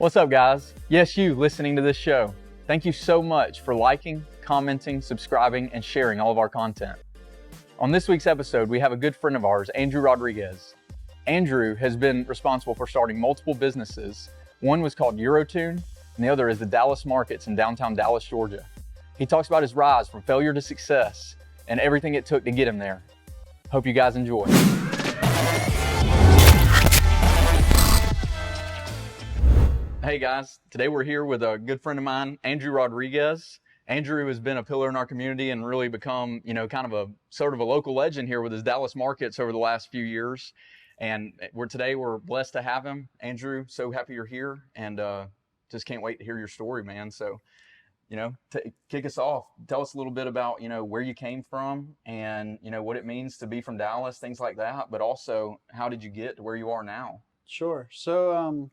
What's up, guys? Yes, you listening to this show. Thank you so much for liking, commenting, subscribing, and sharing all of our content. On this week's episode, we have a good friend of ours, Andrew Rodriguez. Andrew has been responsible for starting multiple businesses. One was called Eurotune, and the other is the Dallas Markets in downtown Dallas, Georgia. He talks about his rise from failure to success and everything it took to get him there. Hope you guys enjoy. Hey guys, today we're here with a good friend of mine, Andrew Rodriguez. Andrew has been a pillar in our community and really become, kind of a sort of a local legend here with his Dallas Markets over the last few years. And we're blessed to have him. Andrew, so happy you're here, and just can't wait to hear your story, man. So, kick us off. Tell us a little bit about, where you came from and, what it means to be from Dallas, things like that. But also, how did you get to where you are now? Sure. So,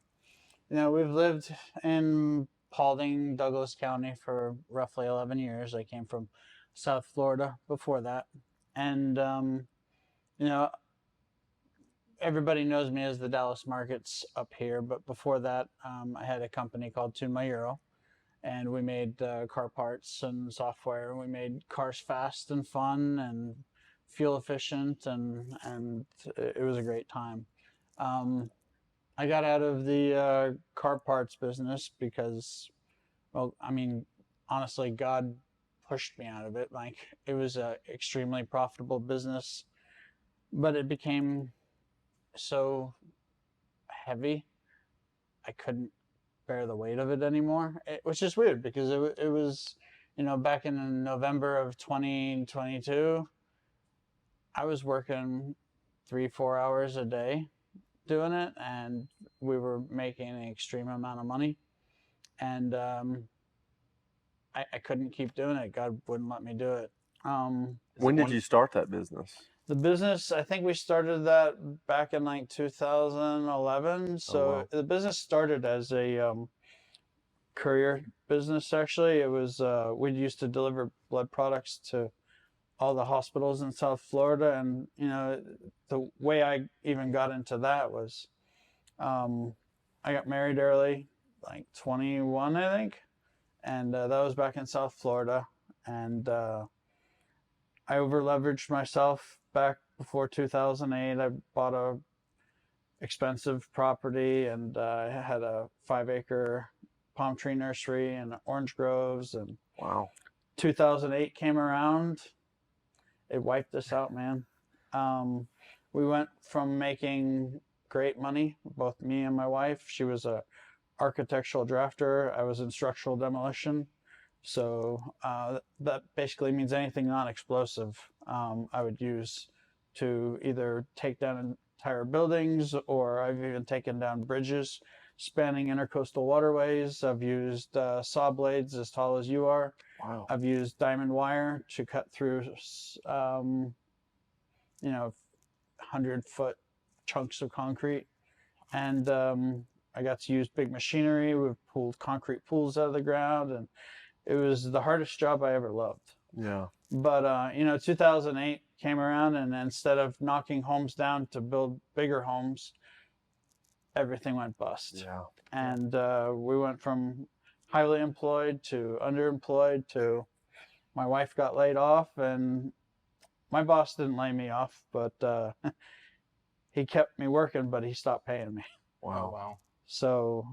we've lived in Paulding, Douglas County for roughly 11 years. I came from South Florida before that. And, everybody knows me as the Dallas Markets up here. But before that, I had a company called Tune My Euro. And we made car parts and software. We made cars fast and fun and fuel efficient. And it was a great time. I got out of the car parts business because, honestly, God pushed me out of it. Like, it was a extremely profitable business, but it became so heavy, I couldn't bear the weight of it anymore, which is weird because it was, back in November of 2022, I was working 3-4 hours a day doing it, and we were making an extreme amount of money, and I couldn't keep doing it. God wouldn't let me do it. When did you start that business? The business, I think we started that back in like 2011. So Oh, wow. The business started as a courier business. Actually, it was we used to deliver blood products to all the hospitals in South Florida. And, the way I even got into that was I got married early, like 21, I think. And that was back in South Florida. And I over leveraged myself back before 2008. I bought a expensive property, and I had a 5-acre palm tree nursery and orange groves. And Wow. 2008 came around. It wiped us out, man. We went from making great money, both me and my wife. She was a architectural drafter. I was in structural demolition. So that basically means anything non-explosive I would use to either take down entire buildings, or I've even taken down bridges spanning intercoastal waterways. I've used saw blades as tall as you are. Wow. I've used diamond wire to cut through, 100-foot chunks of concrete. And I got to use big machinery. We've pulled concrete pools out of the ground, and it was the hardest job I ever loved. Yeah. But, 2008 came around, and instead of knocking homes down to build bigger homes, everything went bust. Yeah. And we went from highly employed to underemployed to my wife got laid off, and my boss didn't lay me off, but he kept me working, but he stopped paying me. Wow. Oh, wow. So,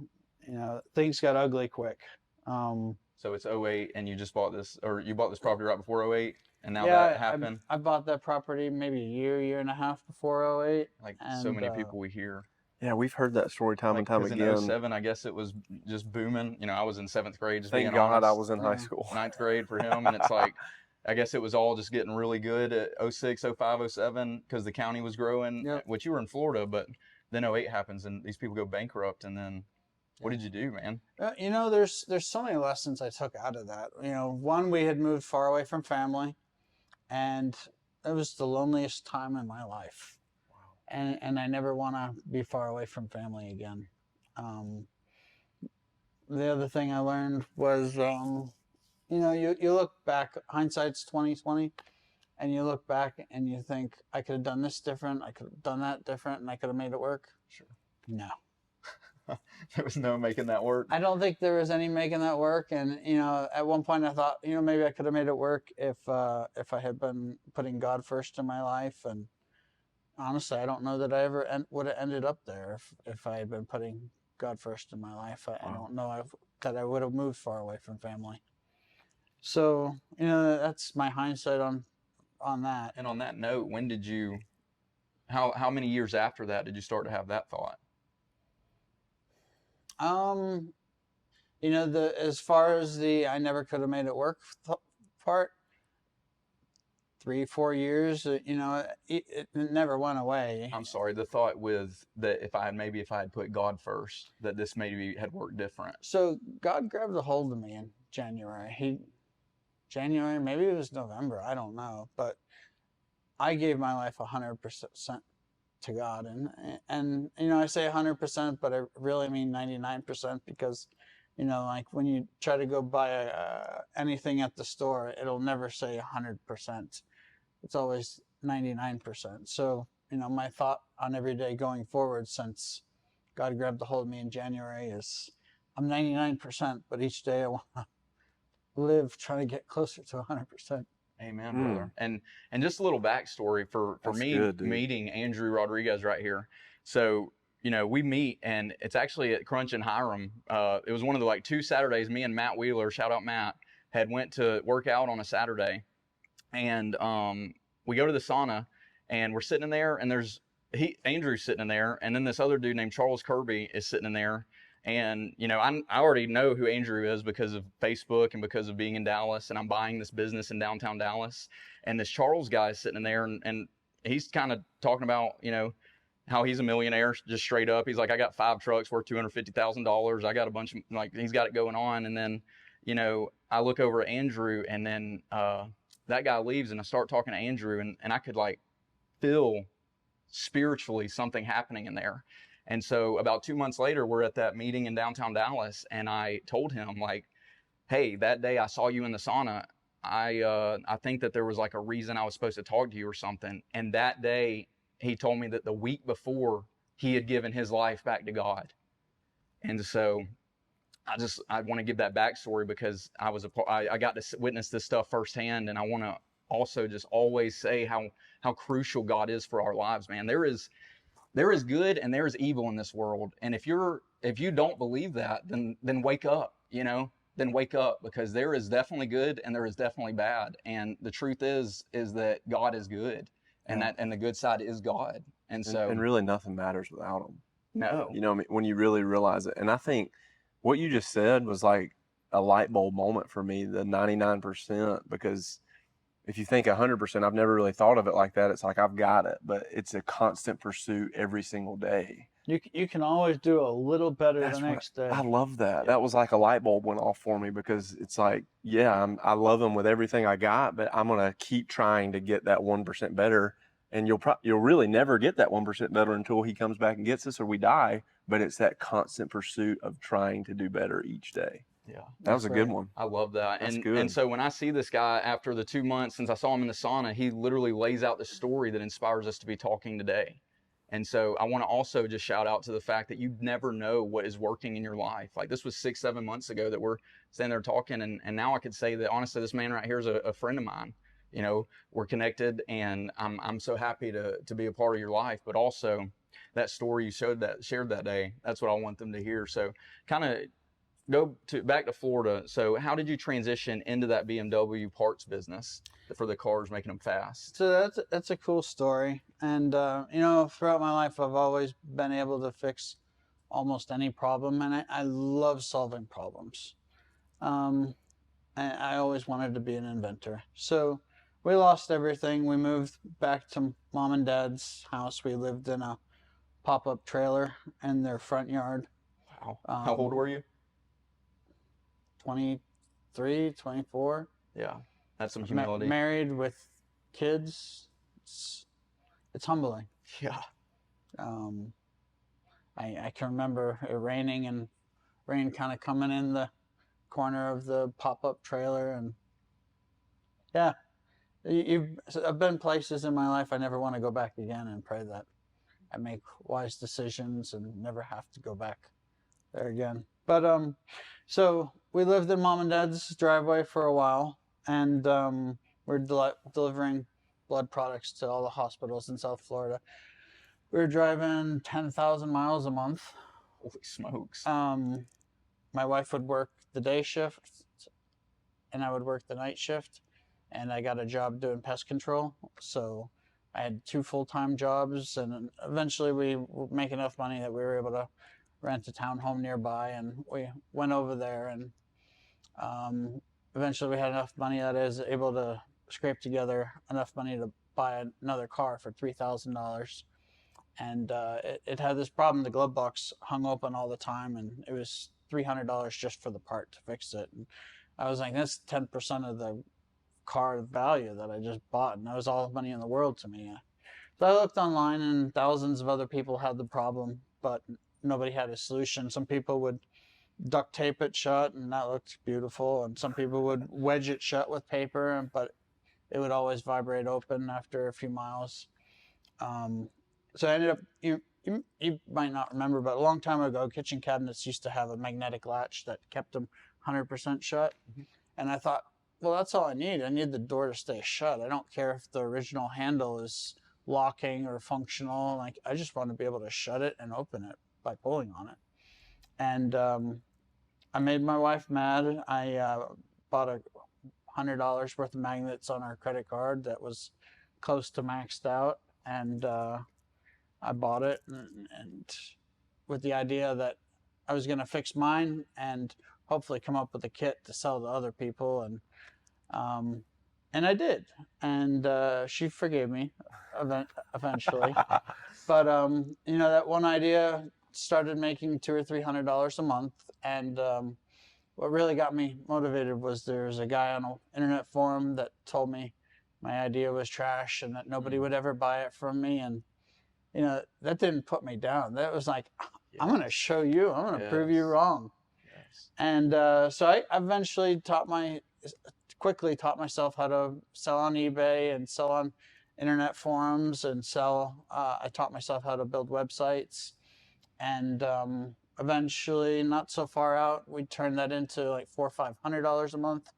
things got ugly quick. So it's 08 and you just bought this, or you bought this property right before 08, and now Yeah, that happened? I bought that property maybe a year and a half before 08. Like so many people we hear. Yeah, we've heard that story time and time 'cause again. in 07, I guess it was just booming. I was in 7th grade. Just Thank being God honest. I was in high school. 9th grade for him, and it's like, I guess it was all just getting really good at 06, 05, 07 because the county was growing, Yep. which you were in Florida, but then 08 happens and these people go bankrupt, and then what did you do, man? There's so many lessons I took out of that. One, we had moved far away from family, and it was the loneliest time in my life. Wow. And I never want to be far away from family again. The other thing I learned was, you look back, hindsight's 20/20, and you look back and you think, I could have done this different, I could have done that different, and I could have made it work. Sure. No. There was no making that work. I don't think there was any making that work. And, you know, at one point I thought, you know, maybe I could have made it work if I had been putting God first in my life. And honestly, I don't know that I ever would have ended up there if I had been putting God first in my life. I don't know that I would have moved far away from family. So, you know, that's my hindsight on that. And on that note, when did you, how many years after that did you start to have that thought? You know, as far as the I never could have made it work part, 3-4 years, you know, it never went away. I'm sorry, the thought with that if I had put God first, that this maybe had worked different. So God grabbed a hold of me in January. January, maybe it was November, I don't know, but I gave my life 100% to God, and you know, I say 100%, but I really mean 99%, because, you know, like when you try to go buy anything at the store, it'll never say 100%. It's always 99%. So, you know, my thought on every day going forward since God grabbed a hold of me in January is I'm 99%, but each day I want to live trying to get closer to 100%. Amen, brother. And just a little backstory for me good, meeting Andrew Rodriguez right here. So, you know, we meet, and it's actually at Crunch in Hiram. It was one of the like 2 Saturdays me and Matt Wheeler, shout out Matt, had went to work out on a Saturday. And we go to the sauna, and we're sitting in there, and Andrew's sitting in there, and then this other dude named Charles Kirby is sitting in there. And, you know, I already know who Andrew is because of Facebook and because of being in Dallas, and I'm buying this business in downtown Dallas. And this Charles guy is sitting in there, and he's kind of talking about, you know, how he's a millionaire, just straight up. He's like, I got 5 trucks worth $250,000. I got a bunch of, like, he's got it going on. And then, you know, I look over at Andrew, and then that guy leaves, and I start talking to Andrew, and I could like feel spiritually something happening in there. And so about 2 months later, we're at that meeting in downtown Dallas, and I told him, like, hey, that day I saw you in the sauna. I think that there was like a reason I was supposed to talk to you or something. And that day he told me that the week before he had given his life back to God. And so I want to give that backstory because I got to witness this stuff firsthand. And I want to also just always say how crucial God is for our lives, man. There is good and there is evil in this world. And if you don't believe that, then wake up, you know, then wake up, because there is definitely good and there is definitely bad. And the truth is that God is good, and and the good side is God. And so, and really nothing matters without him. No, You know, I mean, when you really realize it. And I think what you just said was like a light bulb moment for me, the 99%, because if you think 100%, I've never really thought of it like that. It's like, I've got it, but it's a constant pursuit every single day. You can always do a little better That's the next day. I love that. That was like a light bulb went off for me, because it's like, yeah, I love him with everything I got, but I'm going to keep trying to get that 1% better. And you'll really never get that 1% better until he comes back and gets us or we die. But it's that constant pursuit of trying to do better each day. yeah, That was a good one. I love that. That's and good. And so when I see this guy after the 2 months since I saw him in the sauna, he literally lays out the story that inspires us to be talking today. And so I want to also just shout out to the fact that you never know what is working in your life. Like, this was 6-7 months ago that we're standing there talking, and now I could say that honestly, this man right here is a friend of mine. You know, we're connected, and I'm so happy to be a part of your life. But also, that story you shared that day, that's what I want them to hear. So kind of go back to Florida. So how did you transition into that BMW parts business for the cars, making them fast? So that's a cool story. And, you know, throughout my life, I've always been able to fix almost any problem. And I love solving problems. And I always wanted to be an inventor. So we lost everything. We moved back to mom and dad's house. We lived in a pop-up trailer in their front yard. Wow. How old were you? 23, 24. Yeah. That's some humility. Married with kids. It's humbling. Yeah. I can remember it raining and rain kind of coming in the corner of the pop-up trailer, and yeah, I've been places in my life I never want to go back again, and pray that I make wise decisions and never have to go back there again. But so we lived in mom and dad's driveway for a while, and we're delivering blood products to all the hospitals in South Florida. We were driving 10,000 miles a month. Holy smokes. My wife would work the day shift, and I would work the night shift, and I got a job doing pest control. So I had 2 full-time jobs, and eventually we would make enough money that we were able to rent a townhome nearby, and we went over there, and eventually we had enough money that I was able to scrape together enough money to buy another car for $3,000. And it had this problem. The glove box hung open all the time, and it was $300 just for the part to fix it. And I was like, that's 10% of the car value that I just bought, and that was all the money in the world to me. So I looked online, and thousands of other people had the problem, but nobody had a solution. Some people would duct tape it shut, and that looked beautiful, and some people would wedge it shut with paper, but it would always vibrate open after a few miles. So I ended up, you might not remember, but a long time ago, kitchen cabinets used to have a magnetic latch that kept them 100% shut. Mm-hmm. And I thought, well, that's all I need. I need the door to stay shut. I don't care if the original handle is locking or functional. Like, I just want to be able to shut it and open it by pulling on it. And I made my wife mad. I bought $100 worth of magnets on our credit card that was close to maxed out. And I bought it, and with the idea that I was going to fix mine and hopefully come up with a kit to sell to other people, and I did, and she forgave me eventually. But you know, that one idea started making $200 or $300 a month, and what really got me motivated was there was a guy on an internet forum that told me my idea was trash and that nobody would ever buy it from me, and you know, that didn't put me down. That was like, I'm going to show you. I'm going to prove you wrong. Yes. And so I eventually quickly taught myself how to sell on eBay and sell on internet forums and I taught myself how to build websites. And eventually, not so far out, we turned that into like $400 or $500 a month.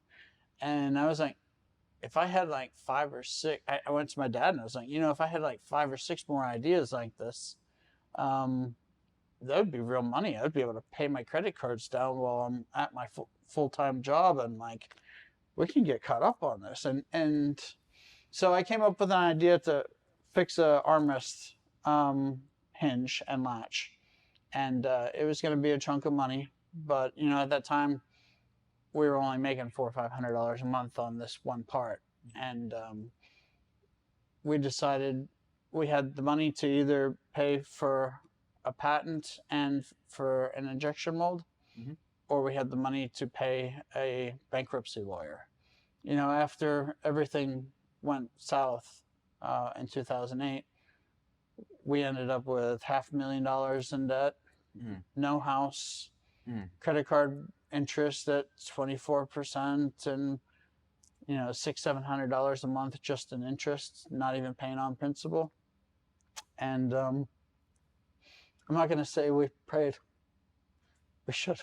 And I was like, if I had like 5 or 6, I went to my dad and I was like, you know, if I had like 5 or 6 more ideas like this, that would be real money. I would be able to pay my credit cards down while I'm at my full-time job, and like, we can get caught up on this. And so I came up with an idea to fix a armrest hinge and latch, and it was going to be a chunk of money, but you know, at that time, we were only making $400 or $500 a month on this one part. And we decided we had the money to either pay for a patent and for an injection mold, or we had the money to pay a bankruptcy lawyer. You know, after everything went south in 2008, we ended up with $500,000 in debt, no house, credit card interest at 24%, and you know, $600-700 a month just in interest, not even paying on principal. And I'm not going to say we prayed. We should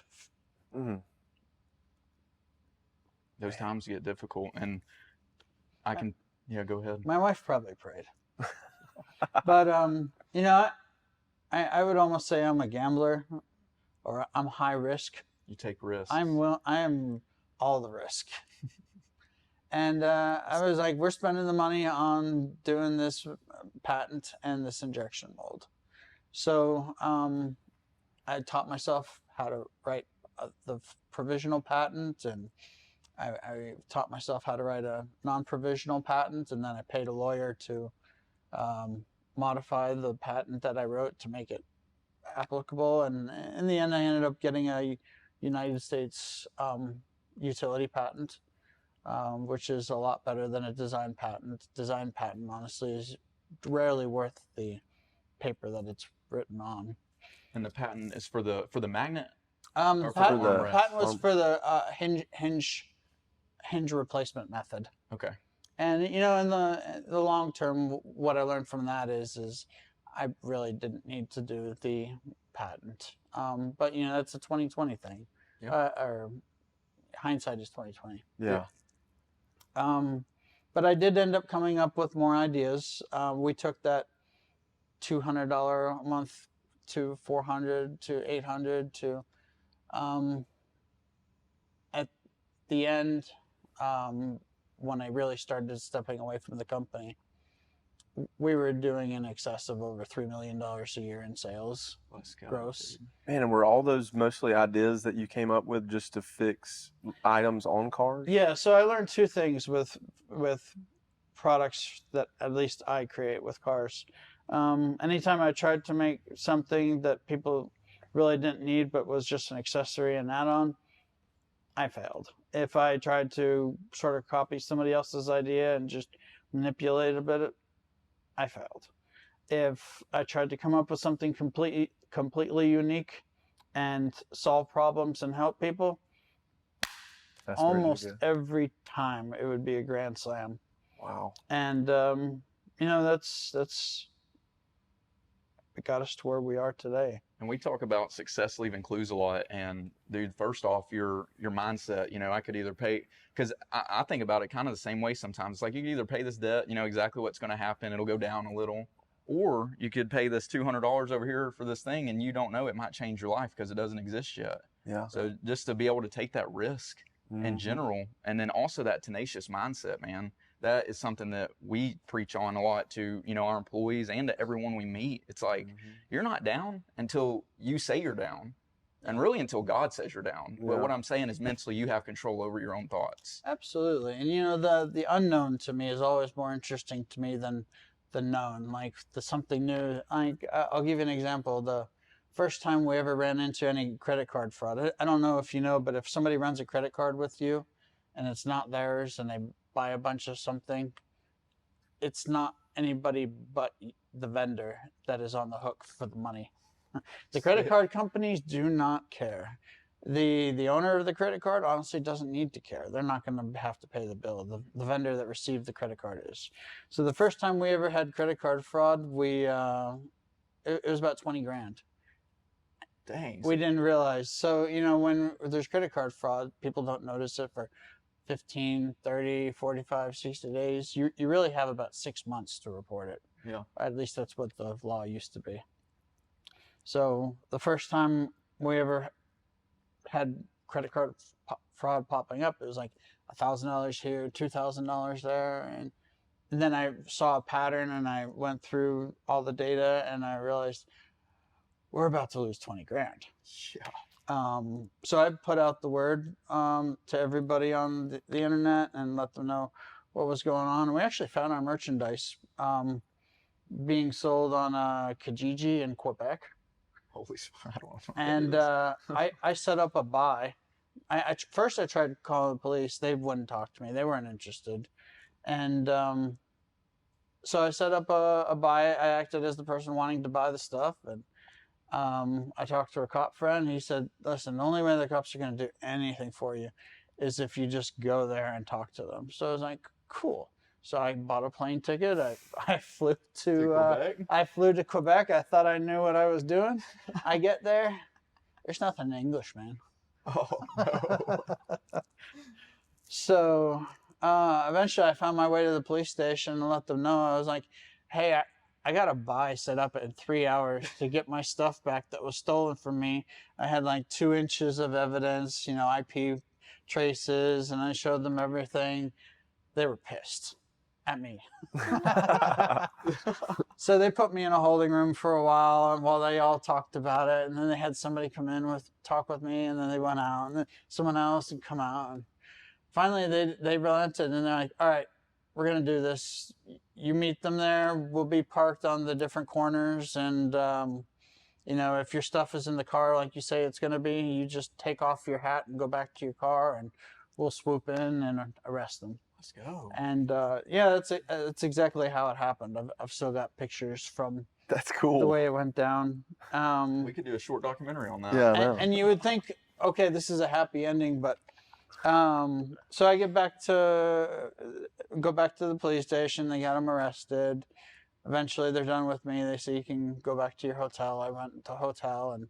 have. Those times get difficult, and I can go ahead. My wife probably prayed. But you know, I would almost say I'm a gambler, or I'm high risk. You take risks. I am all the risk. And I was like, we're spending the money on doing this patent and this injection mold. So I taught myself how to write the provisional patent, and I taught myself how to write a non-provisional patent, and then I paid a lawyer to modify the patent that I wrote to make it applicable. And in the end, I ended up getting a United States utility patent, which is a lot better than a design patent. Design patent, honestly, is rarely worth the paper that it's written on. And the patent is for the magnet? The patent was for the hinge replacement method. Okay. And you know, in the long term, what I learned from that is I really didn't need to do the patent. But you know, that's a 2020 thing. Yeah. Or hindsight is 2020. Yeah. But I did end up coming up with more ideas. We took that $200 a month to $400 to $800 to at the end, when I really started stepping away from the company, we were doing in excess of over $3 million a year in sales. Let's go. Gross. Man, and were all those mostly ideas that you came up with just to fix items on cars? Yeah, so I learned two things with products that at least I create with cars. Anytime I tried to make something that people really didn't need but was just an accessory and add-on, I failed. If I tried to sort of copy somebody else's idea and just manipulate a bit, I failed. If I tried to come up with something completely unique and solve problems and help people, That's where you almost go. every time it would be a grand slam. Wow. And you know, that's it got us to where we are today. And we talk about success leaving clues a lot. And dude, first off, your mindset, you know, I could either pay, because I think about it kind of the same way sometimes. It's like you can either pay this debt, you know exactly what's going to happen, it'll go down a little, or you could pay this $200 over here for this thing and you don't know, it might change your life because it doesn't exist yet. Yeah. So just to be able to take that risk in general, and then also that tenacious mindset, man, that is something that we preach on a lot to, you know, our employees and to everyone we meet. It's like, you're not down until you say you're down, and really until God says you're down. But what I'm saying is mentally you have control over your own thoughts. Absolutely. And you know, the unknown to me is always more interesting to me than the known, like the something new. I'll give you an example. The first time we ever ran into any credit card fraud, I don't know if you know, but if somebody runs a credit card with you and it's not theirs and they buy a bunch of something, it's not anybody but the vendor that is on the hook for the money. The credit card companies do not care. The owner of the credit card honestly doesn't need to care. They're not going to have to pay the bill. The vendor that received the credit card is. So the first time we ever had credit card fraud, it was about 20 grand. Dang. We didn't realize. So, you know, when there's credit card fraud, people don't notice it for 15, 30, 45, 60 days. You really have about 6 months to report it. Yeah. At least that's what the law used to be. So the first time we ever had credit card fraud popping up, it was like $1,000 here, $2,000 there. And then I saw a pattern and I went through all the data and I realized we're about to lose 20 grand. Yeah. So I put out the word to everybody on the internet and let them know what was going on. We actually found our merchandise being sold on Kijiji in Quebec. Holy, I don't know. And I set up a buy. First I tried calling the police. They wouldn't talk to me. They weren't interested. And so I set up a buy. I acted as the person wanting to buy the stuff. And I talked to a cop friend. He said, listen, the only way the cops are going to do anything for you is if you just go there and talk to them. So I was like, cool. So I bought a plane ticket. I flew to Quebec? I flew to Quebec. I thought I knew what I was doing. I get there. There's nothing in English, man. Oh, no. So eventually I found my way to the police station and let them know. I was like, hey, I got a buy set up in 3 hours to get my stuff back that was stolen from me. I had like 2 inches of evidence, you know, IP traces, and I showed them everything. They were pissed at me. So they put me in a holding room for a while they all talked about it, and then they had somebody come in talk with me, and then they went out, and then someone else would come out, and finally they relented, and they're like, all right, we're gonna do this. You meet them there. We'll be parked on the different corners, and you know, if your stuff is in the car like you say it's gonna be, you just take off your hat and go back to your car, and we'll swoop in and arrest them. Let's go. And yeah, that's exactly how it happened. I've still got pictures from That's cool. the way it went down. We could do a short documentary on that. Yeah, I know. And you would think, okay, this is a happy ending, but so I go back to the police station. They got him arrested. eventually they're done with me. They say, you can go back to your hotel. I went to a hotel, and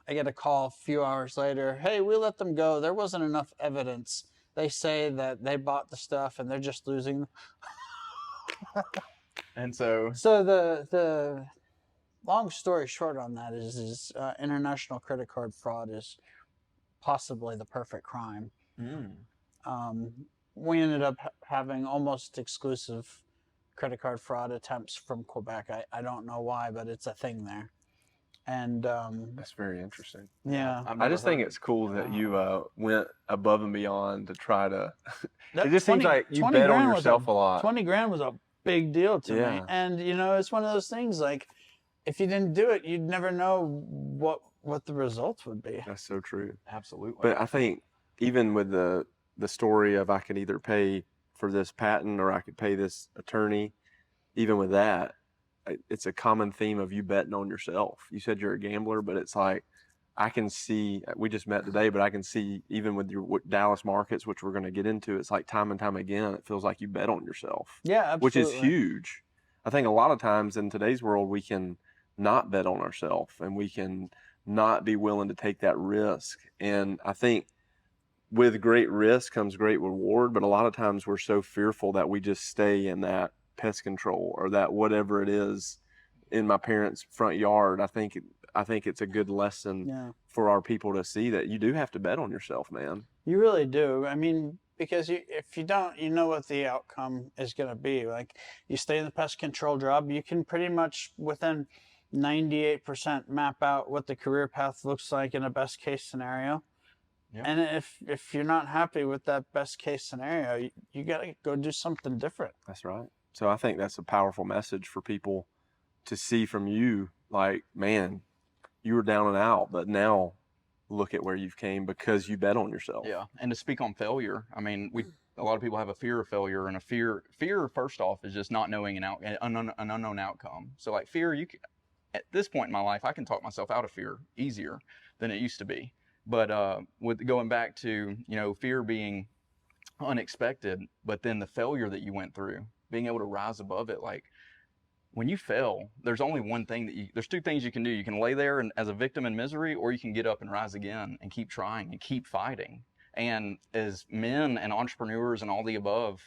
I get a call a few hours later. Hey, we let them go. There wasn't enough evidence. They say that they bought the stuff and they're just losing. And so, So the long story short on that is international credit card fraud is possibly the perfect crime. We ended up having almost exclusive credit card fraud attempts from Quebec. I don't know why, but it's a thing there. And That's very interesting. yeah, I just think it's cool that you went above and beyond to try to. It just seems like you bet on yourself a lot. 20 grand was a big deal to me. Yeah. And, you know, it's one of those things, like, if you didn't do it, you'd never know what the results would be. That's so true. absolutely. But I think even with the story of I could either pay for this patent or I could pay this attorney, even with that, it's a common theme of you betting on yourself. You said you're a gambler, but it's like I can see, we just met today, but I can see even with your Dallas markets, which we're going to get into, it's like time and time again, it feels like you bet on yourself. Yeah, absolutely. Which is huge. I think a lot of times in today's world, we can not bet on ourselves and we can not be willing to take that risk. And I think with great risk comes great reward, but a lot of times we're so fearful that we just stay in that pest control or that whatever it is in my parents' front yard. I think it's a good lesson for our people to see that you do have to bet on yourself, man. You really do. I mean, because if you don't, you know what the outcome is going to be. Like, you stay in the pest control job, you can pretty much within 98% map out what the career path looks like in a best case scenario. Yeah. And if you're not happy with that best case scenario, you got to go do something different. That's right. So I think that's a powerful message for people to see from you. Like, man, you were down and out, but now look at where you've came because you bet on yourself. Yeah, and to speak on failure, I mean, a lot of people have a fear of failure, and a fear first off is just not knowing an unknown outcome. So like fear, at this point in my life, I can talk myself out of fear easier than it used to be. But with going back to, you know, fear being unexpected, but then the failure that you went through, being able to rise above it, like when you fail, there's only one thing there's two things you can do. You can lay there and as a victim in misery, or you can get up and rise again and keep trying and keep fighting. And as men and entrepreneurs and all the above,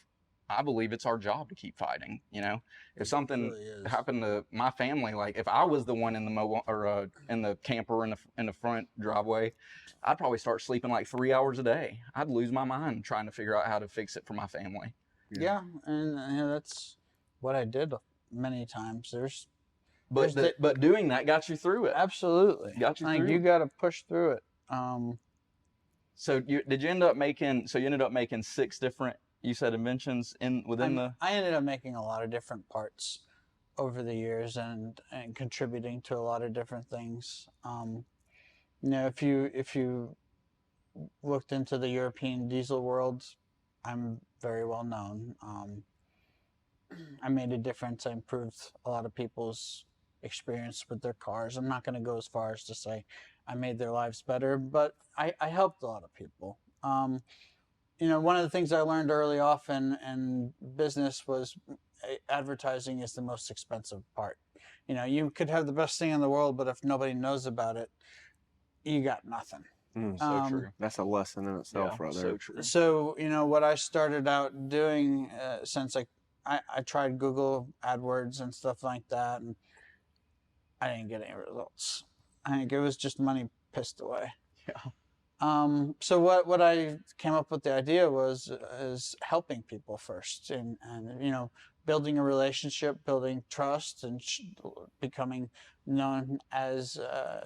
I believe it's our job to keep fighting. You know, if something really happened to my family, like if I was the one in the mobile or in the camper in the front driveway, I'd probably start sleeping like 3 hours a day. I'd lose my mind trying to figure out how to fix it for my family. Yeah, and you know, that's what I did many times. But doing that got you through it. Absolutely. Got you like, through you it. got to push through it. So you ended up making 6 different, you said, inventions I ended up making a lot of different parts over the years and contributing to a lot of different things. You know, if you looked into the European diesel world, I'm very well known. I made a difference. I improved a lot of people's experience with their cars. I'm not going to go as far as to say I made their lives better, but I helped a lot of people. You know, one of the things I learned early off in business was advertising is the most expensive part. You know, you could have the best thing in the world, but if nobody knows about it, you got nothing. So true. That's a lesson in itself, right there. So true. So, you know, what I started out doing since I tried Google AdWords and stuff like that, and I didn't get any results. I think it was just money pissed away. Yeah. So what I came up with the idea is helping people first, and you know, building a relationship, building trust, and becoming known as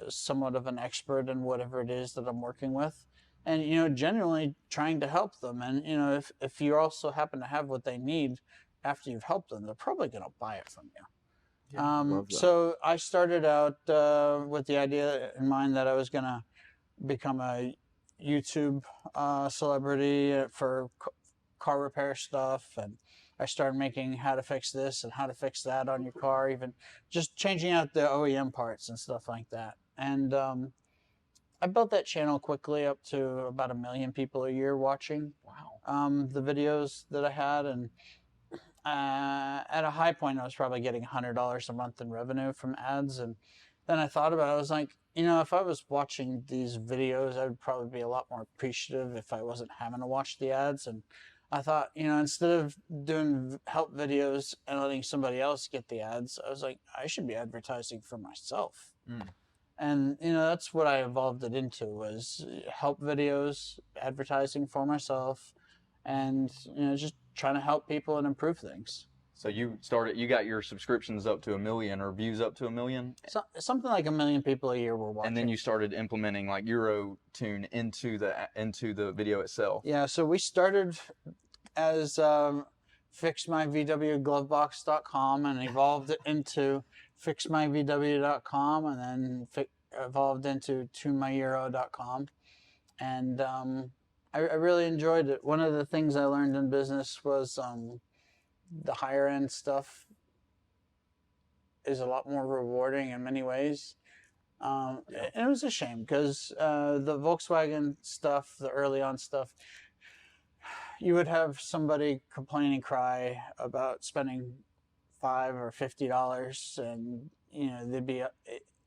somewhat of an expert in whatever it is that I'm working with. And, you know, genuinely trying to help them. And, you know, if you also happen to have what they need after you've helped them, they're probably going to buy it from you. Yeah, so I started out with the idea in mind that I was going to become a YouTube celebrity for car repair stuff. And I started making how to fix this and how to fix that on your car, even just changing out the OEM parts and stuff like that. And I built that channel quickly up to about 1 million people a year watching Wow. the videos that I had. And at a high point, I was probably getting $100 a month in revenue from ads. And then I thought about it. I was like, if I was watching these videos, I would probably be a lot more appreciative if I wasn't having to watch the ads. And I thought, instead of doing help videos and letting somebody else get the ads, I was like, I should be advertising for myself. And, that's what I evolved it into, was help videos, advertising for myself, and, just trying to help people and improve things. So you got your subscriptions up to 1 million or views up to 1 million? So, something like 1 million people a year were watching. And then you started implementing like Eurotune into the video itself. Yeah, so we started as fixmyvwglovebox.com and evolved it into fixmyvw.com, and then evolved into tunemyeuro.com. And I really enjoyed it. One of the things I learned in business was the higher end stuff is a lot more rewarding in many ways. And it was a shame because the Volkswagen stuff, the early on stuff, you would have somebody complain and cry about spending $5 or $50, and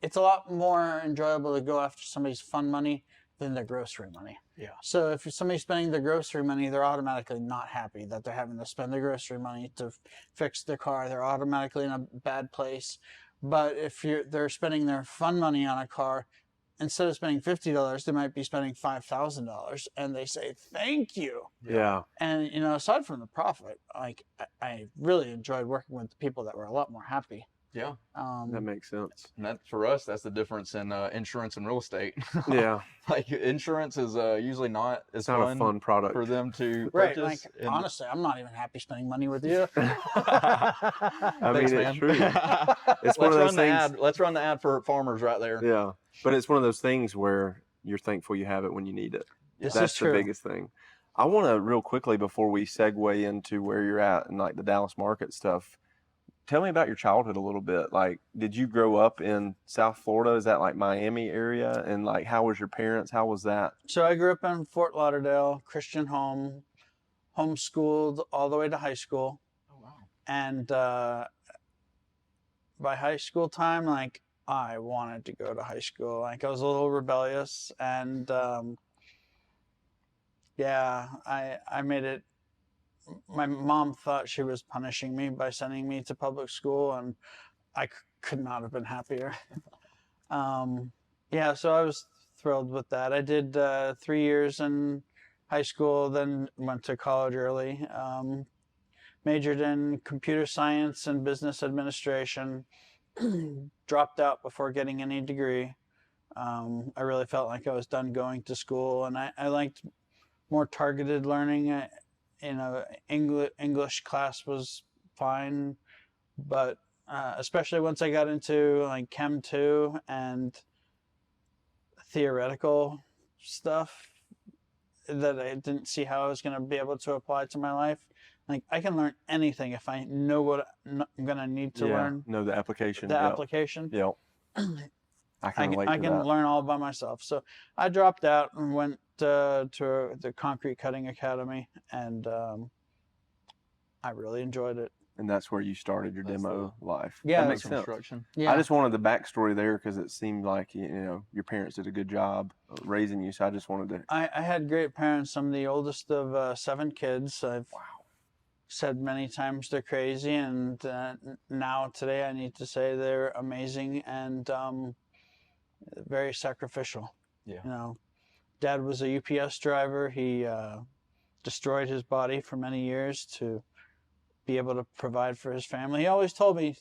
it's a lot more enjoyable to go after somebody's fun money than their grocery money. Yeah. So if somebody's spending their grocery money, they're automatically not happy that they're having to spend their grocery money to fix their car. They're automatically in a bad place. But if they're spending their fun money on a car, instead of spending $50, they might be spending $5,000, and they say thank you. Yeah. And aside from the profit, like I really enjoyed working with people that were a lot more happy. Yeah. That makes sense. And that, for us, that's the difference in insurance and real estate. Yeah. Like insurance is usually not as It's not a fun product for them to Right. purchase. Like, honestly, I'm not even happy spending money with you. I Thanks, mean, man. it's true. It's one of those things. Let's run the ad for farmers right there. Yeah. But it's one of those things where you're thankful you have it when you need it. This That's is the true. biggest thing. I want to real quickly, before we segue into where you're at and like the Dallas market stuff, tell me about your childhood a little bit. Like, did you grow up in South Florida? Is that like Miami area? And like, how was your parents? How was that? So I grew up in Fort Lauderdale, Christian home, homeschooled all the way to high school. Oh, wow. And by high school time, like, I wanted to go to high school. Like, I was a little rebellious, and I made it. My mom thought she was punishing me by sending me to public school, and I could not have been happier. So I was thrilled with that. I did 3 years in high school, then went to college early. Majored in computer science and business administration. Dropped out before getting any degree. I really felt like I was done going to school, and I liked more targeted learning. English class was fine, but especially once I got into like Chem 2 and theoretical stuff that I didn't see how I was going to be able to apply to my life. Like, I can learn anything if I know what I'm going to need to learn. Know the application. The application. Yep. I can relate to I can that. learn all by myself. So I dropped out and went to the Concrete Cutting Academy, and I really enjoyed it. And that's where you started your That's demo life. Yeah, that makes Some sense. instruction. Yeah. I just wanted the backstory there because it seemed like your parents did a good job raising you. So I just wanted to. I had great parents. I'm the oldest of 7 kids. I've said many times they're crazy, and now today I need to say they're amazing and very sacrificial. Yeah. Dad was a UPS driver. He destroyed his body for many years to be able to provide for his family. He always told me,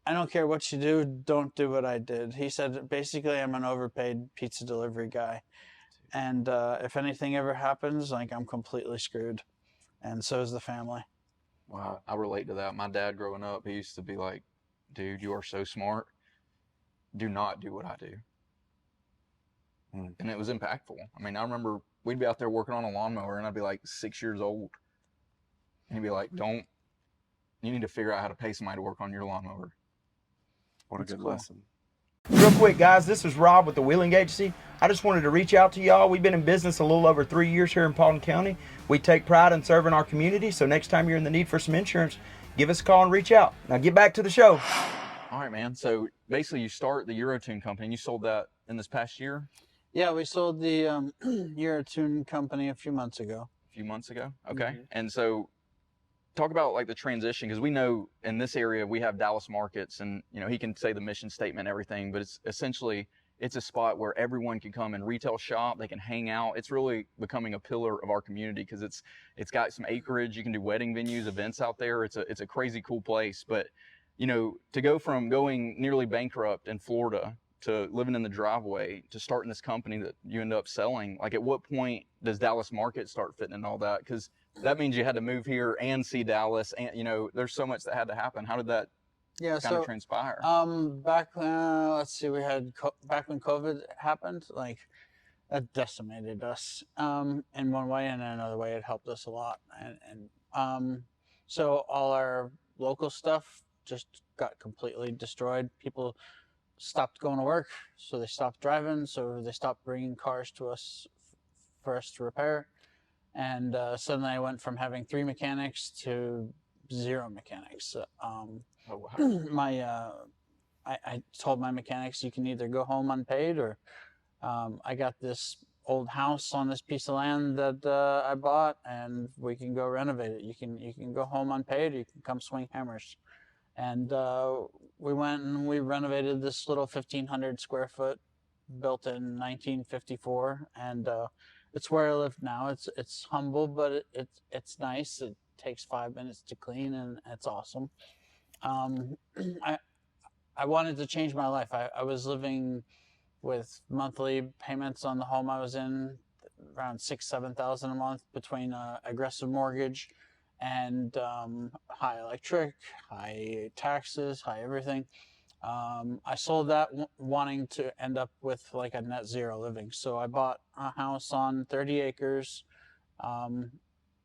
I don't care what you do, don't do what I did. He said, basically, I'm an overpaid pizza delivery guy. And if anything ever happens, like, I'm completely screwed. And so is the family. Wow. I relate to that. My dad growing up, he used to be like, dude, you are so smart. Do not do what I do. And it was impactful. I mean, I remember we'd be out there working on a lawnmower, and I'd be like 6 years old. And he'd be like, you need to figure out how to pay somebody to work on your lawnmower. What a That's good cool. lesson. Real quick, guys, this is Rob with the Wheeling Agency. I just wanted to reach out to y'all. We've been in business a little over 3 years here in Paulding County. We take pride in serving our community, so next time you're in the need for some insurance, give us a call and reach out. Now get back to the show. All right, man. So basically, you start the Eurotune company, and you sold that in this past year, Yeah, we sold the Eurotune company a few months ago. a few months ago. Okay. And so, talk about like the transition, because we know in this area we have Dallas Markets, and he can say the mission statement and everything, but it's essentially it's a spot where everyone can come and retail shop. They can hang out. It's really becoming a pillar of our community because it's got some acreage. You can do wedding venues, events out there. It's a crazy cool place. But to go from going nearly bankrupt in Florida to living in the driveway to starting this company that you end up selling, like at what point does Dallas Market start fitting in all that? Because that means you had to move here and see Dallas, and there's so much that had to happen. How did that kind of transpire? Back let's see, we had back when COVID happened, like that decimated us in one way, and in another way it helped us a lot. And so all our local stuff just got completely destroyed. People stopped going to work, so they stopped driving, so they stopped bringing cars to us for us to repair. And suddenly I went from having 3 mechanics to 0 mechanics. Oh, wow. I told my mechanics, you can either go home unpaid, or I got this old house on this piece of land that I bought, and we can go renovate it. You can go home unpaid, or you can come swing hammers. And we went and we renovated this little 1,500 square foot, built in 1954, and it's where I live now. It's humble, but it's nice. It takes 5 minutes to clean, and it's awesome. I wanted to change my life. I was living with monthly payments on the home I was in, around $6,000-7,000 a month, between aggressive mortgage and high electric, high taxes, high everything. I sold that wanting to end up with like a net zero living. So I bought a house on 30 acres.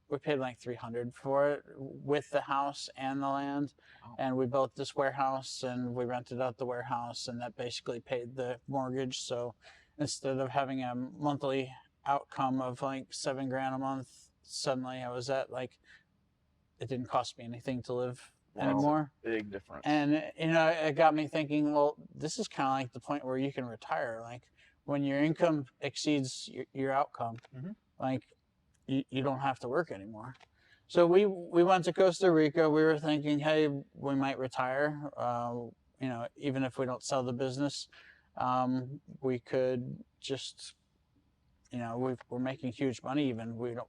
We paid like $300 for it with the house and the land. Wow. And we built this warehouse, and we rented out the warehouse, and that basically paid the mortgage. So instead of having a monthly outcome of like $7,000 a month, suddenly I was at like, it didn't cost me anything to live anymore. Big difference. And it got me thinking, well, this is kind of like the point where you can retire. Like when your income exceeds your outcome, like you don't have to work anymore. So we went to Costa Rica. We were thinking, hey, we might retire. Even if we don't sell the business, we could just, we're making huge money. Even the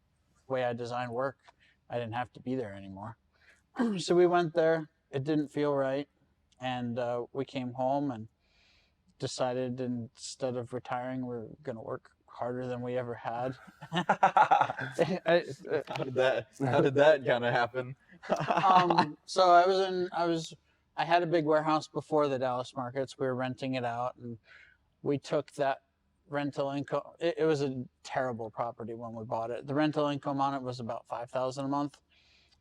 way I design work, I didn't have to be there anymore. So we went there. It didn't feel right, and we came home and decided instead of retiring, we're going to work harder than we ever had. How did that kind of happen? So I had a big warehouse before the Dallas Markets. We were renting it out, and we took that rental income. It was a terrible property when we bought it. The rental income on it was about $5,000 a month.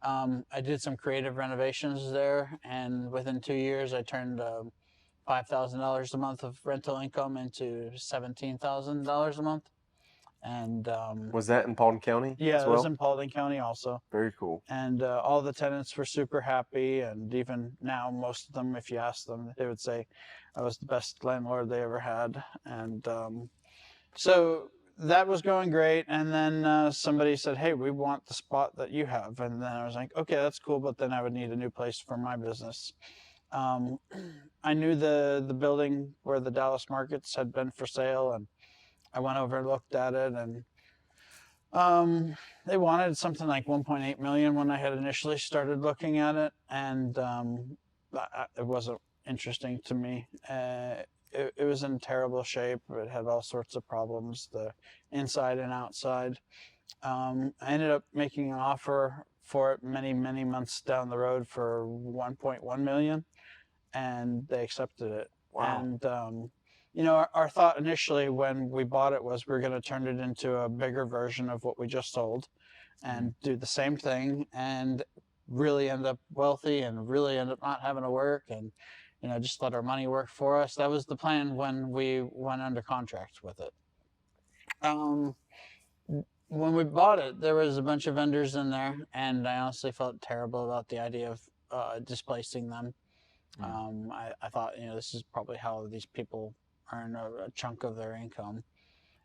I did some creative renovations there, and within 2 years, I turned $5,000 a month of rental income into $17,000 a month. And Was that in Paulding County? yeah, as it well? was in Paulding County also. Very cool. And all the tenants were super happy, and even now, most of them, if you ask them, they would say I was the best landlord they ever had. And so that was going great. And then somebody said, hey, we want the spot that you have. And then I was like, okay, that's cool, but then I would need a new place for my business. I knew the building where the Dallas Markets had been for sale, and I went over and looked at it, and they wanted something like $1.8 million when I had initially started looking at it, and it wasn't interesting to me. It was in terrible shape. It had all sorts of problems, the inside and outside. I ended up making an offer for it many, many months down the road for $1.1 million, and they accepted it. Wow. And our thought initially when we bought it was we're going to turn it into a bigger version of what we just sold and do the same thing and really end up wealthy and really end up not having to work. And just let our money work for us. That was the plan when we went under contract with it. When we bought it, there was a bunch of vendors in there, and I honestly felt terrible about the idea of displacing them. I thought, this is probably how these people earn a chunk of their income.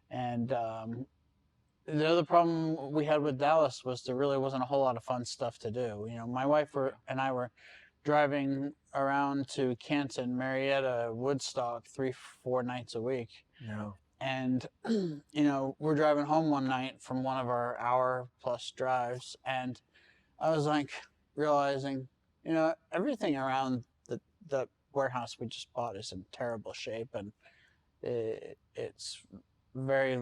And the other problem we had with Dallas was there really wasn't a whole lot of fun stuff to do. My wife and I were driving around to Canton, Marietta, Woodstock 3-4 nights a week. Yeah. And, we're driving home one night from one of our hour-plus drives, and I was like realizing, everything around the warehouse we just bought is in terrible shape, and it's very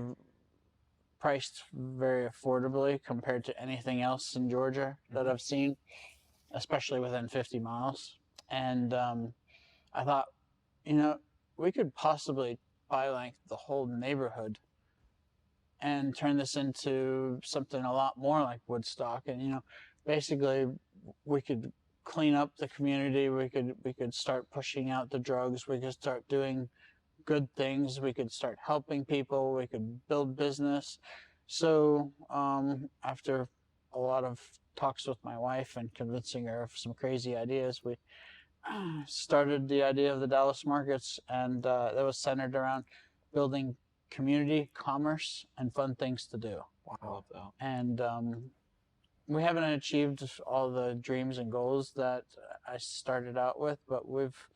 priced very affordably compared to anything else in Georgia that I've seen, especially within 50 miles. And I thought, we could possibly buy like the whole neighborhood and turn this into something a lot more like Woodstock. And basically we could clean up the community. We could start pushing out the drugs. We could start doing good things. We could start helping people. We could build business. So after a lot of talks with my wife and convincing her of some crazy ideas, we started the idea of the Dallas Markets, and that was centered around building community, commerce, and fun things to do. Wow. I love that. And we haven't achieved all the dreams and goals that I started out with, but we've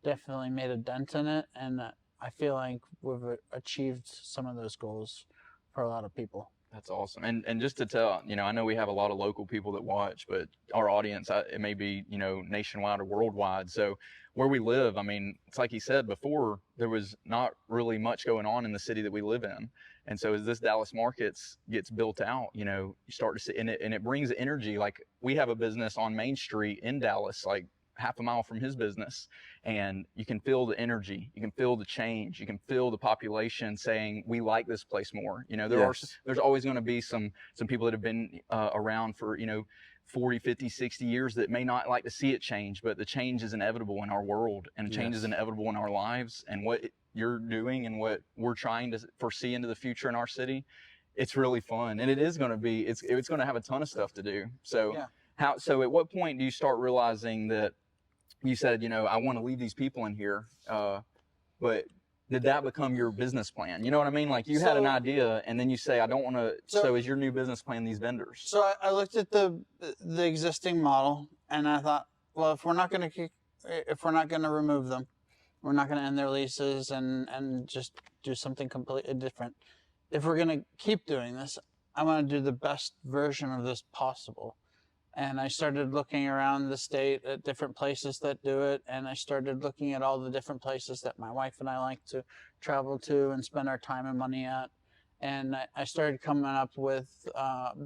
definitely made a dent in it, and I feel like we've achieved some of those goals for a lot of people. That's awesome. And just to tell, I know we have a lot of local people that watch, but our audience, it may be, nationwide or worldwide. So where we live, it's like he said before, there was not really much going on in the city that we live in. And so as this Dallas Markets gets built out, you start to see, and it brings energy. Like we have a business on Main Street in Dallas, like half a mile from his business, and you can feel the energy, you can feel the change, you can feel the population saying we like this place more. There's always going to be some people that have been around for 40, 50, 60 years that may not like to see it change, but the change is inevitable in our world, and change is inevitable in our lives. And what you're doing and what we're trying to foresee into the future in our city, it's really fun, and it is going to be, it's going to have a ton of stuff to do. So so at what point do you start realizing that you said, I want to leave these people in here, but did that become your business plan? You know what I mean? Like you had an idea, and then you say, I don't want to. So is your new business plan these vendors? So I looked at the existing model, and I thought, well, if we're not going to remove them, we're not going to end their leases and just do something completely different. If we're going to keep doing this, I want to do the best version of this possible. And I started looking around the state at different places that do it. And I started looking at all the different places that my wife and I like to travel to and spend our time and money at. And I started coming up with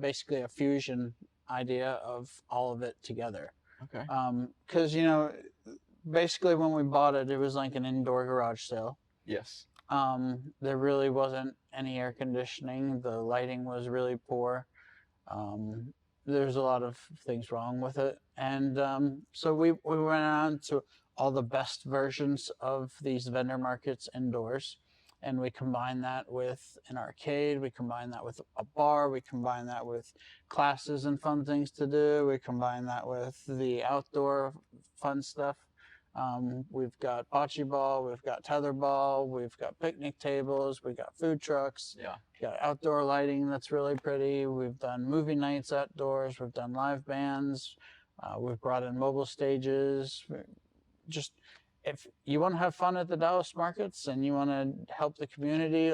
basically a fusion idea of all of it together. Okay. Because, basically when we bought it, it was like an indoor garage sale. Yes. There really wasn't any air conditioning. The lighting was really poor. There's a lot of things wrong with it. And so we went on to all the best versions of these vendor markets indoors. And we combined that with an arcade. We combined that with a bar. We combined that with classes and fun things to do. We combined that with the outdoor fun stuff. We've got bocce ball, we've got tetherball, we've got picnic tables, we've got food trucks, we've got outdoor lighting that's really pretty. We've done movie nights outdoors, we've done live bands, we've brought in mobile stages. Just if you want to have fun at the Dallas Markets and you want to help the community,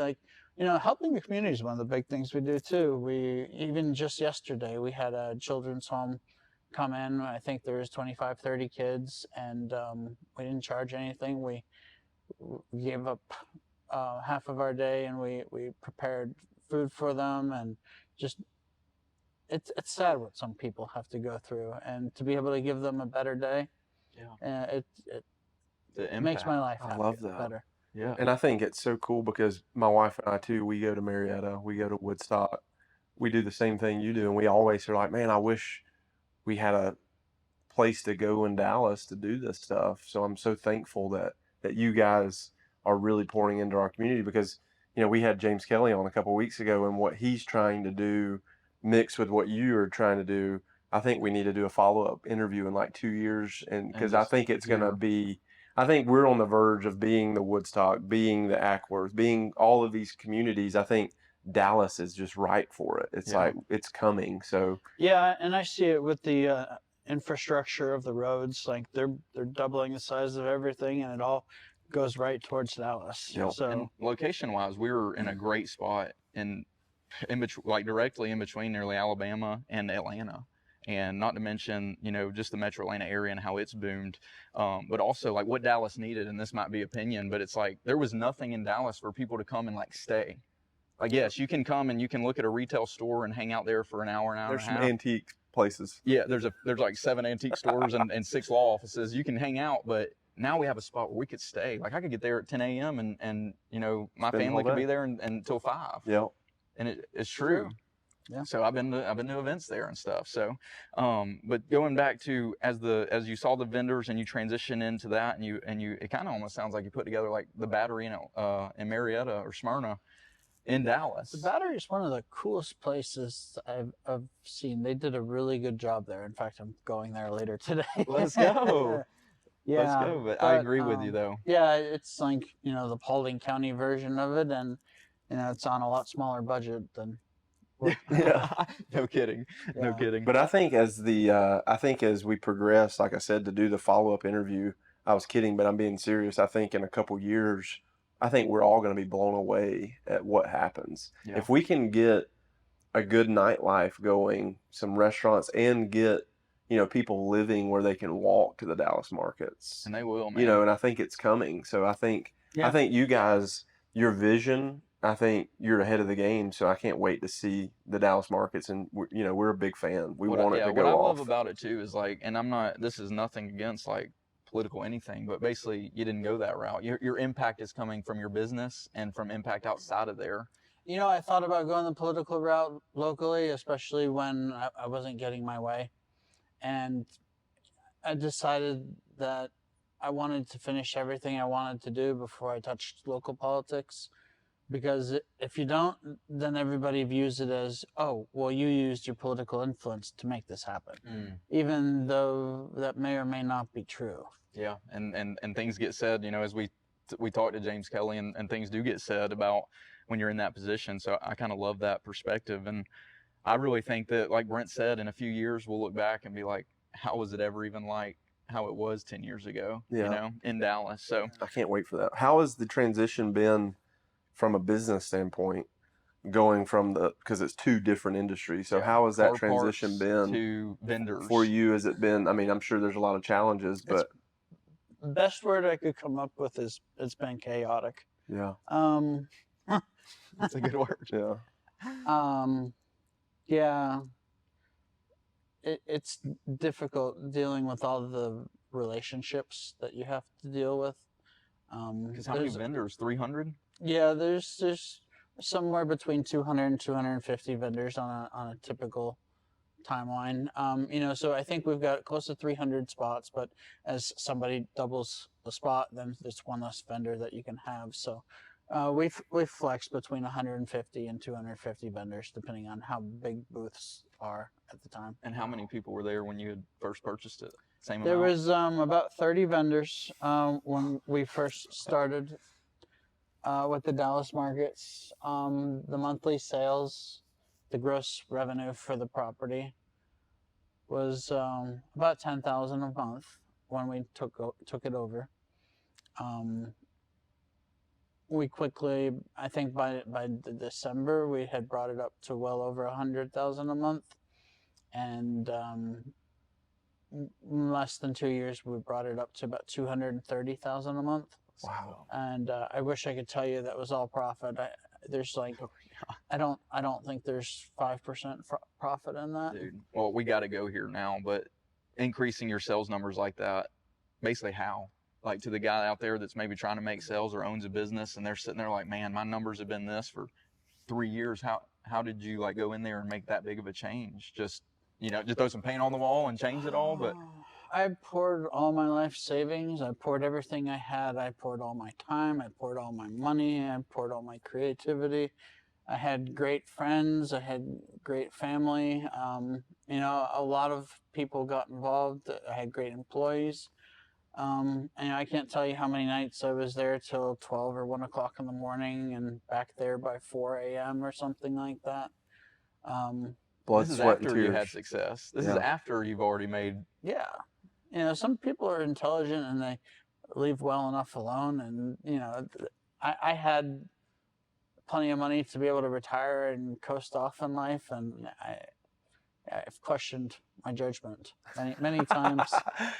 helping the community is one of the big things we do too. We even just yesterday we had a children's home come in. I think there was 25, 30 kids, and we didn't charge anything. We gave up half of our day, and we prepared food for them, and just it's sad what some people have to go through, and to be able to give them a better day, it makes my life I love that. better. Yeah. And I think it's so cool because my wife and I too, we go to Marietta, we go to Woodstock, we do the same thing you do, and we always are like, man, I wish we had a place to go in Dallas to do this stuff. So I'm so thankful that you guys are really pouring into our community, because we had James Kelly on a couple weeks ago, and what he's trying to do mixed with what you are trying to do. I think we need to do a follow-up interview in like 2 years, and because I think it's going to be, I think we're on the verge of being the Woodstock, being the Ackworth, being all of these communities. I think Dallas is just right for it. It's like it's coming. So yeah, and I see it with the infrastructure of the roads. Like they're doubling the size of everything, and it all goes right towards Dallas. Yep. So And location-wise, we were in a great spot in between, like directly in between nearly Alabama and Atlanta. And not to mention, just the metro Atlanta area and how it's boomed. But also like what Dallas needed, and this might be opinion, but it's like there was nothing in Dallas for people to come and like stay. Like, yes, you can come and you can look at a retail store and hang out there for an hour and a there's some half. antique places. Yeah, there's like 7 antique stores and 6 law offices. You can hang out, but now we have a spot where we could stay. Like I could get there at 10 a.m. and my Spend the family whole could day. be there until 5. Yep. And it's true. Yeah. So I've been to events there and stuff. So, but going back to as you saw the vendors and you transition into that, and you it kind of almost sounds like you put together like the Battery in Marietta or Smyrna in Dallas. the Battery is one of the coolest places I've seen. They did a really good job there. In fact, I'm going there later today. Let's go. Yeah, Let's go. But I agree with you though. Yeah, it's like the Paulding County version of it, and it's on a lot smaller budget than. Yeah. No kidding. Yeah. No kidding. But I think as we progress, like I said, to do the follow-up interview, I was kidding, but I'm being serious. I think in a couple years, I think we're all going to be blown away at what happens. Yeah. If we can get a good nightlife going, some restaurants, and get people living where they can walk to the Dallas markets, And they will, man. and I think it's coming. So I think you guys, your vision, I think you're ahead of the game. So I can't wait to see the Dallas markets, and we're a big fan. We want it to go what I off. love about it too is like, and this is nothing against like political anything, but basically you didn't go that route. Your impact is coming from your business and from impact outside of there. I thought about going the political route locally, especially when I wasn't getting my way. And I decided that I wanted to finish everything I wanted to do before I touched local politics. Because if you don't, then everybody views it as, oh, well, you used your political influence to make this happen. Even though that may or may not be true. Yeah, and things get said, as we talked to James Kelly, and things do get said about when you're in that position. So I kind of love that perspective. And I really think that, like Brent said, in a few years, we'll look back and be like, how was it ever even like how it was 10 years ago, in Dallas? So I can't wait for that. How has the transition been from a business standpoint, going from because it's 2 different industries? So how has that car transition parts been to vendors for you? Has it been, I mean, I'm sure there's a lot of challenges, but Best word I could come up with is it's been chaotic. yeah, That's a good word. yeah. Yeah, it's difficult dealing with all the relationships that you have to deal with. Because how many vendors? 300? Yeah, there's somewhere between 200 and 250 vendors on a typical timeline. So I think we've got close to 300 spots, but as somebody doubles the spot, then there's one less vendor that you can have. So we've flexed between 150 and 250 vendors, depending on how big booths are at the time. And how many people were there when you had first purchased it? Same There amount? was about 30 vendors when we first started with the Dallas markets. The monthly sales, the gross revenue for the property was about $10,000 a month when we took it over. We quickly, I think by December, we had brought it up to well over $100,000 a month, and less than 2 years, we brought it up to about $230,000 a month. Wow. And I wish I could tell you that was all profit. There's like, I don't think there's 5% profit in that. Dude, well, we got to go here now, but increasing your sales numbers like that, basically how? Like to the guy out there that's maybe trying to make sales or owns a business, and they're sitting there like, man, my numbers have been this for 3 years. How did you like go in there and make that big of a change? Just throw some paint on the wall and change it all? But I poured all my life savings. I poured everything I had. I poured all my time. I poured all my money. I poured all my creativity. I had great friends. I had great family. A lot of people got involved. I had great employees. And I can't tell you how many nights I was there till 12 or 1 o'clock in the morning and back there by 4 a.m. or something like that. Blood, This is sweat, and after you tears. had success. This is Yeah. after you've already made. Yeah. Some people are intelligent and they leave well enough alone. And, I had plenty of money to be able to retire and coast off in life. And I've questioned my judgment many times.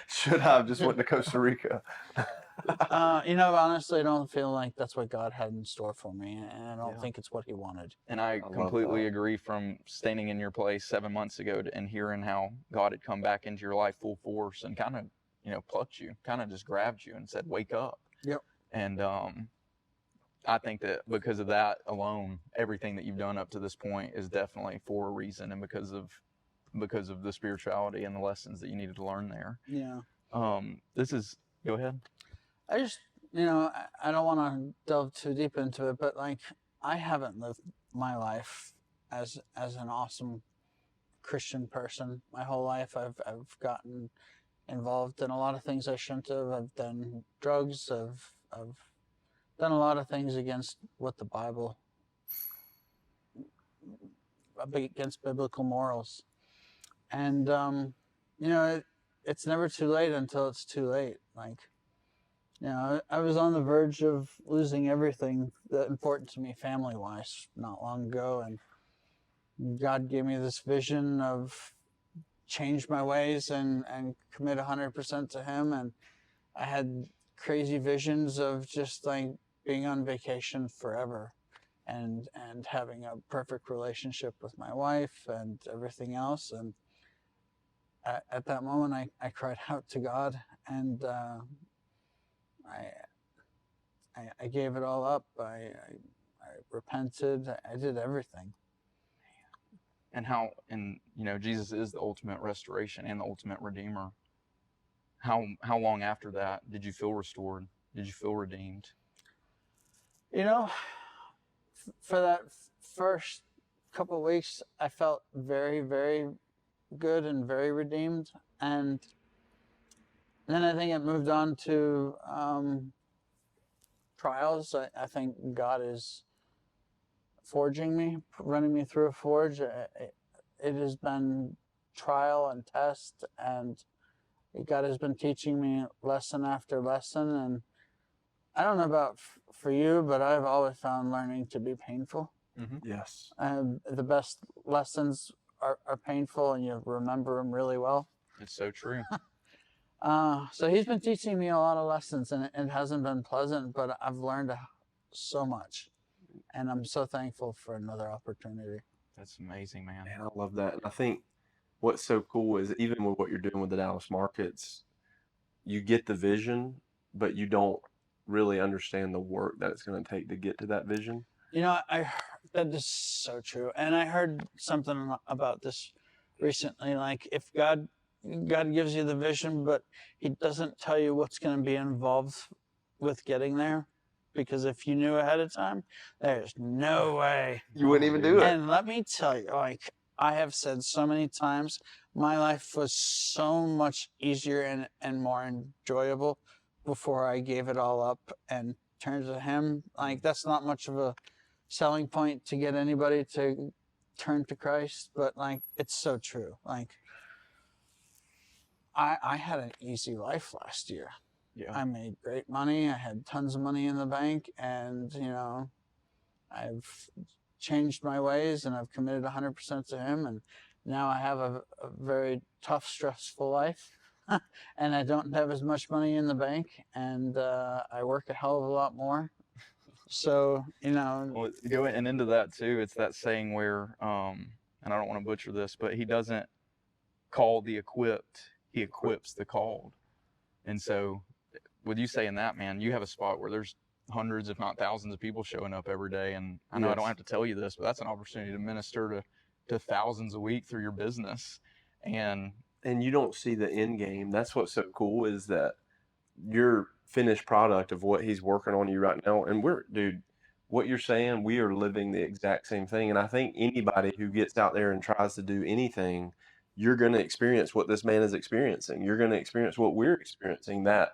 Should I have just went to Costa Rica? Honestly, I don't feel like that's what God had in store for me. And I don't Yeah. think it's what he wanted. And I love completely that. agree from standing in your place 7 months ago and hearing how God had come back into your life full force and kind of, plucked you, kind of just grabbed you and said, wake up. Yep. And I think that because of that alone, everything that you've done up to this point is definitely for a reason and because of the spirituality and the lessons that you needed to learn there. Yeah. Go ahead. I just, I don't want to delve too deep into it, but like, I haven't lived my life as an awesome Christian person. My whole life, I've gotten involved in a lot of things I shouldn't have. I've done drugs. I've done a lot of things against what the Bible, against biblical morals. And, it's never too late until it's too late. Like, I was on the verge of losing everything that important to me family-wise not long ago, and God gave me this vision of change my ways and commit 100% to him. And I had crazy visions of just like being on vacation forever and having a perfect relationship with my wife and everything else. And at that moment, I cried out to God, and I gave it all up. I repented. I did everything. And Jesus is the ultimate restoration and the ultimate redeemer. How long after that did you feel restored? Did you feel redeemed? For that first couple of weeks, I felt very, very good and very redeemed. And then I think it moved on to trials. I think God is forging me, running me through a forge. It has been trial and test, and God has been teaching me lesson after lesson. And I don't know about for you, but I've always found learning to be painful. Yes. The best lessons are painful, and you remember them really well. It's so true. So he's been teaching me a lot of lessons, and it hasn't been pleasant, but I've learned so much, and I'm so thankful for another opportunity. That's amazing, man. Man, I love that. And I think what's so cool is even with what you're doing with the Dallas markets, you get the vision, but you don't really understand the work that it's going to take to get to that vision. That is so true. And I heard something about this recently. Like, if God gives you the vision, but he doesn't tell you what's going to be involved with getting there, because if you knew ahead of time, there's no way You wouldn't even do it. And let me tell you, like I have said so many times, my life was so much easier and more enjoyable before I gave it all up and turned to him. Like, that's not much of a selling point to get anybody to turn to Christ, but like, it's so true. Like, I had an easy life last year. Yeah. I made great money. I had tons of money in the bank, and I've changed my ways, and I've committed 100% to him. And now I have a very tough, stressful life, and I don't have as much money in the bank, and I work a hell of a lot more. So, Well, going into that too, it's that saying where, and I don't want to butcher this, but he doesn't call the equipped, he equips the called. And so with you saying that, man, you have a spot where there's hundreds, if not thousands of people showing up every day. And I know I don't have to tell you this, but that's an opportunity to minister to thousands a week through your business. And and you don't see the end game. That's what's so cool is that your finished product of what he's working on you right now. And dude, what you're saying, we are living the exact same thing. And I think anybody who gets out there and tries to do anything, you're going to experience what this man is experiencing. You're going to experience what we're experiencing. That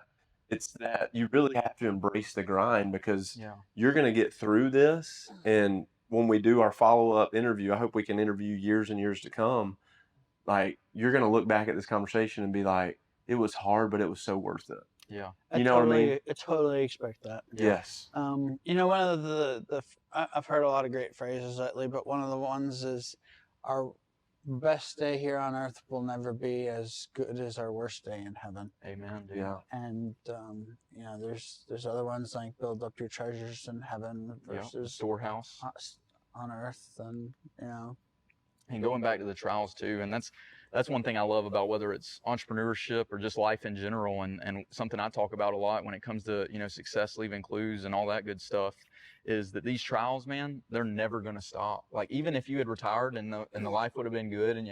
it's that you really have to embrace the grind because Yeah. you're going to get through this. And when we do our follow-up interview, I hope we can interview years and years to come. Like, you're going to look back at this conversation and be like, it was hard, but it was so worth it. Yeah. You know what I mean? I totally expect that. Yes. You know, one of I've heard a lot of great phrases lately, but one of the ones is, our best day here on earth will never be as good as our worst day in heaven. Amen, dude. Yeah. And you know, there's other ones like build up your treasures in heaven Yeah. versus Storehouse. on earth, and you know. And going back to the trials too, and that's one thing I love about whether it's entrepreneurship or just life in general, and something I talk about a lot when it comes to, you know, success leaving clues and all that good stuff, is that these trials, man, they're never going to stop. Like, even if you had retired and the life would have been good and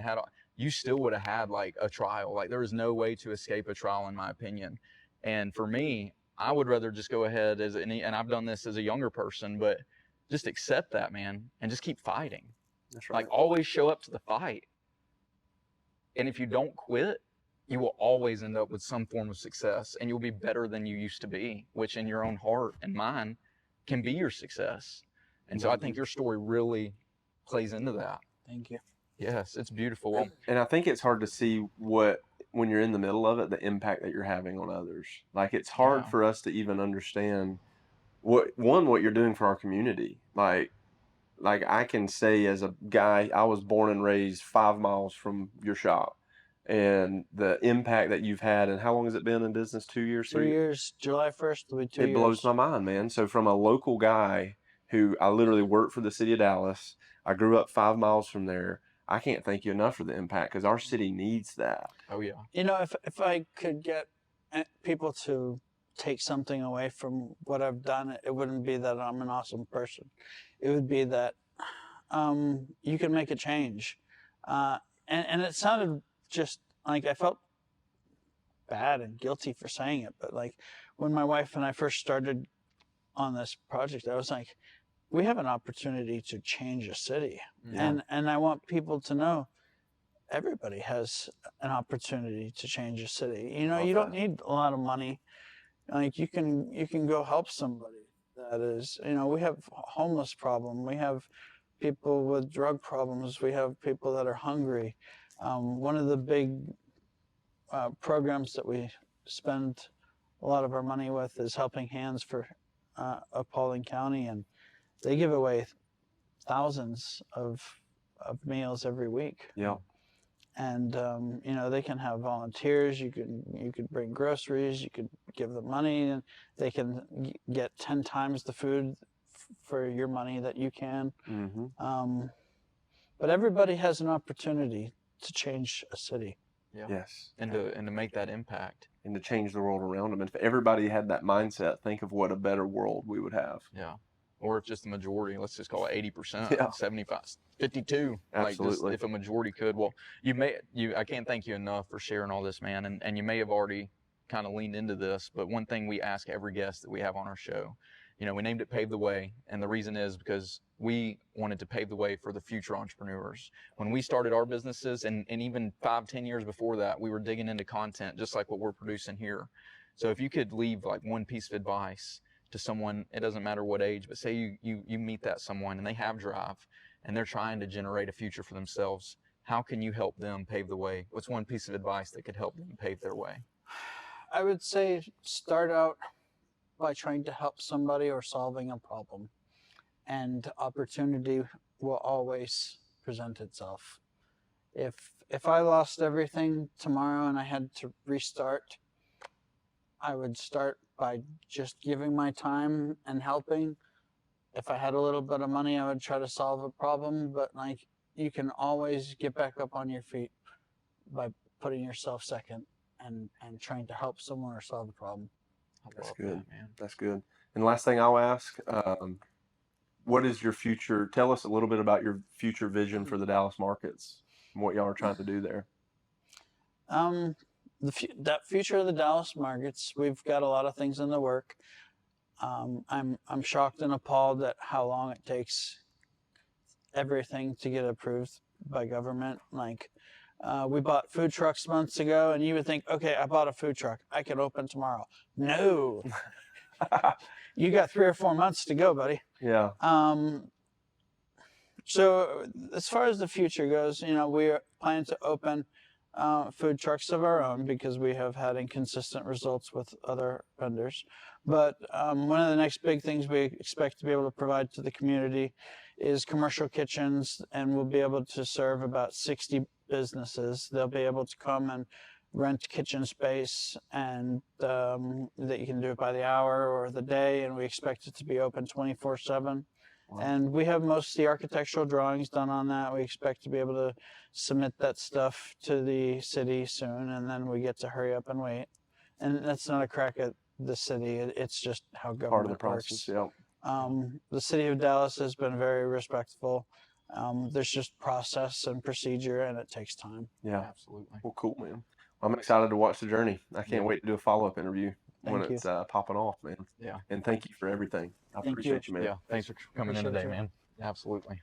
you still would have had like a trial. Like, there is no way to escape a trial, in my opinion. And for me, I would rather just go ahead and I've done this as a younger person, but just accept that, man, and just keep fighting. That's right. Like, always show up to the fight. And if you don't quit, you will always end up with some form of success, and you'll be better than you used to be, which in your own heart and mind can be your success. And so I think your story really plays into that. Thank you. Yes, it's beautiful. Well, And I think it's hard to see when you're in the middle of it, the impact that you're having on others. Like, it's hard Yeah. for us to even understand what you're doing for our community. Like I can say, as a guy, I was born and raised 5 miles from your shop, and the impact that you've had. And how long has it been in business? 2 years? 2 years. July 1st will be 2 It years. blows my mind, man. So from a local guy who I literally worked for the city of Dallas, I grew up 5 miles from there. I can't thank you enough for the impact, because our city needs that. oh yeah. You know, if I could get people to take something away from what I've done, it wouldn't be that I'm an awesome person. It would be that you can make a change. And it sounded just like I felt bad and guilty for saying it, but like when my wife and I first started on this project, I was like, we have an opportunity to change a city. Yeah. And I want people to know everybody has an opportunity to change a city. You know, you don't need a lot of money. Like, you can go help somebody that is, you know, we have homeless problem. We have people with drug problems. We have people that are hungry. One of the big programs that we spend a lot of our money with is Helping Hands for Paulding County, and they give away thousands of meals every week. Yeah. And you know, they can have volunteers. You could bring groceries. You could give them money, and they can get 10 times the food for your money that you can. Mm-hmm. But everybody has an opportunity to change a city. Yeah. Yes. And to make that impact. And to change the world around them. And if everybody had that mindset, think of what a better world we would have. Yeah. Or if just the majority, let's just call it 80%, Yeah. 75, 52. Like, Absolutely. just if a majority could. Well, I can't thank you enough for sharing all this, man. And you may have already kind of leaned into this, but one thing we ask every guest that we have on our show, you know, we named it Pave the Way. And the reason is because we wanted to pave the way for the future entrepreneurs. When we started our businesses, and even 5-10 years before that, we were digging into content just like what we're producing here. So if you could leave like one piece of advice to someone, it doesn't matter what age, but say you meet that someone and they have drive and they're trying to generate a future for themselves, how can you help them pave the way? What's one piece of advice that could help them pave their way? I would say start out by trying to help somebody or solving a problem, and opportunity will always present itself. If I lost everything tomorrow and I had to restart, I would start by just giving my time and helping. If I had a little bit of money, I would try to solve a problem, but like, you can always get back up on your feet by putting yourself second and trying to help someone or solve a problem. I That's love good. that, man. That's good. And last thing I'll ask, what is your future? Tell us a little bit about your future vision for the Dallas markets and what y'all are trying to do there. That future of the Dallas markets, we've got a lot of things in the work. I'm shocked and appalled at how long it takes everything to get approved by government. Like, we bought food trucks months ago, and you would think, okay, I bought a food truck, I can open tomorrow. No, you got 3 or 4 months to go, buddy. Yeah. So as far as the future goes, we are planning to open food trucks of our own because we have had inconsistent results with other vendors. But one of the next big things we expect to be able to provide to the community is commercial kitchens, and we'll be able to serve about 60 businesses. They'll be able to come and rent kitchen space, and that you can do it by the hour or the day, and we expect it to be open 24/7. Wow. And we have most of the architectural drawings done on that. We expect to be able to submit that stuff to the city soon, and then we get to hurry up and wait. And that's not a crack at the city. It's just how government Part of the process. works. Yeah. The city of Dallas has been very respectful. There's just process and procedure, and it takes time. Yeah. Absolutely. Well, cool, man. I'm excited to watch the journey. I can't wait to do a follow-up interview when Thank you. it's popping off, man. Yeah. And thank you for everything. I Thank you. appreciate you, man. Yeah. Thanks for coming in Appreciate today, you. man. Absolutely.